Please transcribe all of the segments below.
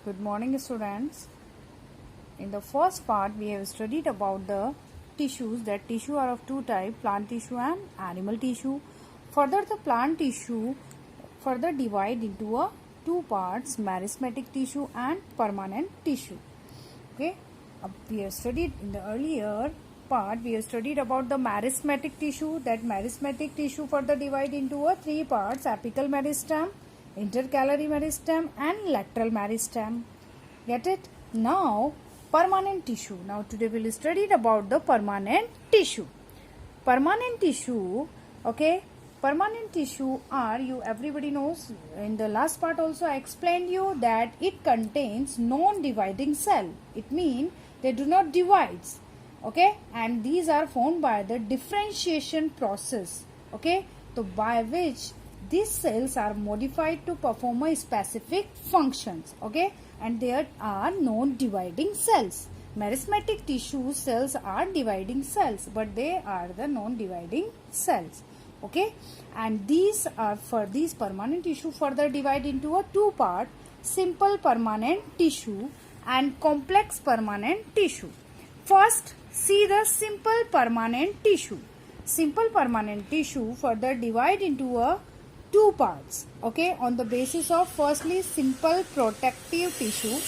Good morning, students. In the first part, we have studied about the tissues. That tissue are of two types, plant tissue and animal tissue. Further, the plant tissue further divide into two parts, meristematic tissue and permanent tissue. Okay, we have studied in the earlier part, we have studied about the meristematic tissue. That meristematic tissue further divide into three parts, apical meristem, intercalary meristem and lateral meristem. Get it? Now permanent tissue. Now today we will study about the permanent tissue. Permanent tissue, okay, permanent tissue are, you everybody knows, in the last part also I explained you that it contains non-dividing cell. It means they do not divide, okay, and these are formed by the differentiation process, okay, so by which these cells are modified to perform a specific functions, okay, and there are non-dividing cells. Meristematic tissue cells are dividing cells, but they are the non-dividing cells, okay, and these are, for these permanent tissue further divide into a two part, simple permanent tissue and complex permanent tissue. First, see the simple permanent tissue. Simple permanent tissue further divide into a two parts, okay, on the basis of firstly simple protective tissue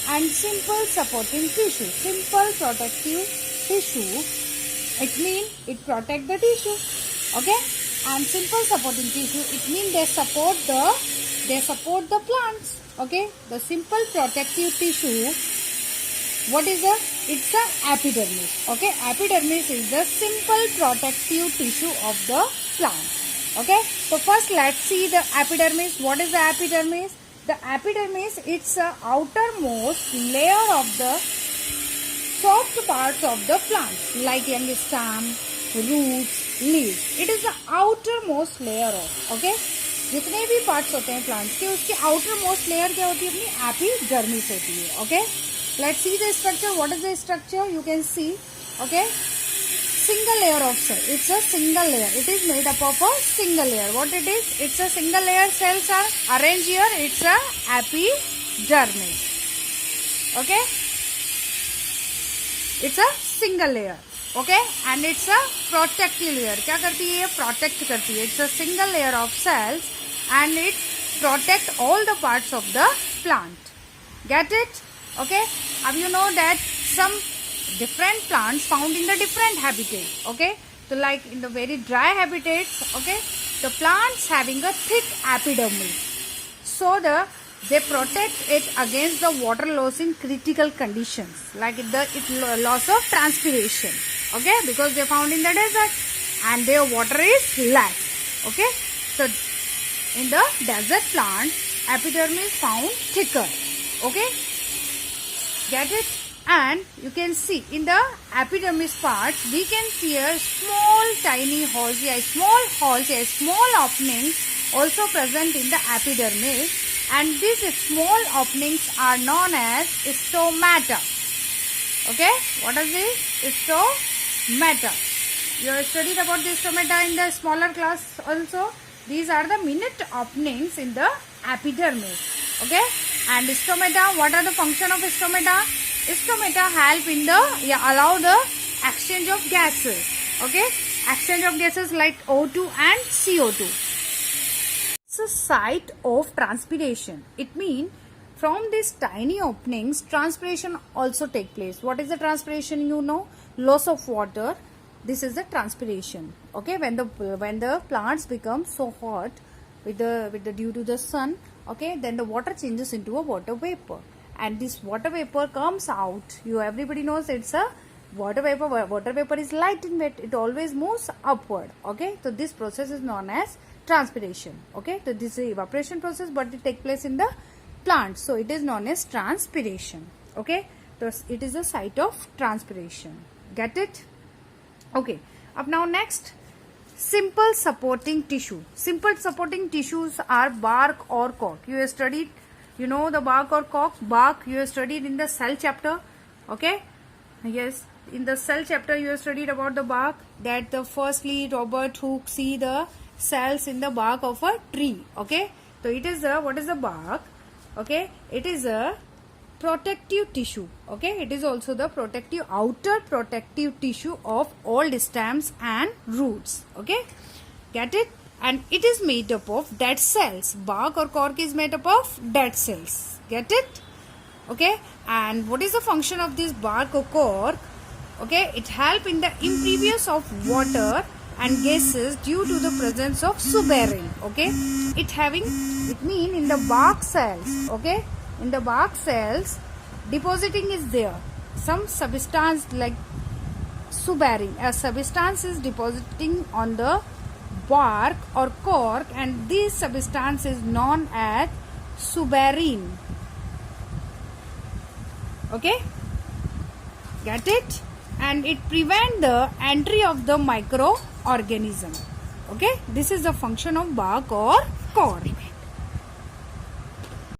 and simple supporting tissue. Simple protective tissue, it means it protect the tissue, okay, and simple supporting tissue, it means they support the plants, okay. The simple protective tissue, what is the, it's a epidermis, okay. Epidermis is the simple protective tissue of the plant, okay. So first let's see the epidermis. What is the epidermis? The epidermis, it's the outermost layer of the soft parts of the plant, like young stem, roots, leaves. It is the outermost layer of, okay, जितने भी parts होते हैं plants के, उसकी outermost layer क्या होती है? अपनी एपिडर्मिस होती है, okay. Let's see the structure. What is the structure? You can see, okay, single layer of cell. It's a single layer. It is made up of a single layer. What it is? It's a single layer. Cells are arranged here. It's a epidermis, okay. It's a single layer, okay, and it's a protective layer. क्या करती है? Protect करती है. It's a single layer of cells and it protect all the parts of the plant. Get it? Okay. Now you know that some different plants found in the different habitat, okay. So like in the very dry habitats, okay, the plants having a thick epidermis, so they protect it against the water loss in critical conditions, like the loss of transpiration, okay, because they found in the desert and their water is less, okay. So in the desert plant, epidermis found thicker, okay. Get it? And you can see in the epidermis parts, we can see a small tiny holes, a small opening also present in the epidermis, and these small openings are known as stomata, okay. What is this? Stomata. You have studied about the stomata in the smaller class also. These are the minute openings in the epidermis, okay. And stomata, what are the function of stomata? Stomata help in the, allow the exchange of gases, okay. Exchange of gases like O2 and CO2. It's a site of transpiration. It means from these tiny openings, transpiration also take place. What is the transpiration? You know, loss of water. This is the transpiration, okay. When the plants become so hot with the due to the sun, okay, then the water changes into a water vapor, and this water vapor comes out. You everybody knows it's a water vapor. Water vapor is light in weight. It always moves upward, okay. So this process is known as transpiration, okay. So this is evaporation process, but it takes place in the plant, so it is known as transpiration, okay. So it is a site of transpiration. Get it? Okay. Up now next, simple supporting tissue. Simple supporting tissues are bark or cork. You have studied, you know, the bark or cork. Bark you have studied in the cell chapter, okay. Yes, in the cell chapter you have studied about the bark, that the firstly Robert Hooke see the cells in the bark of a tree, okay. So it is the, what is the bark? Okay, it is a protective tissue. Okay, it is also the outer protective tissue of all stems and roots. Okay, get it? And it is made up of dead cells. Bark or cork is made up of dead cells. Get it? Okay, and what is the function of this bark or cork? Okay, it help in the impervious of water and gases due to the presence of suberin. Okay, it mean in the bark cells. Okay, in the bark cells depositing is there some substance like suberin. A substance is depositing on the bark or cork, and this substance is known as suberin. Okay, get it? And it prevent the entry of the microorganism. Okay, this is the function of bark or cork.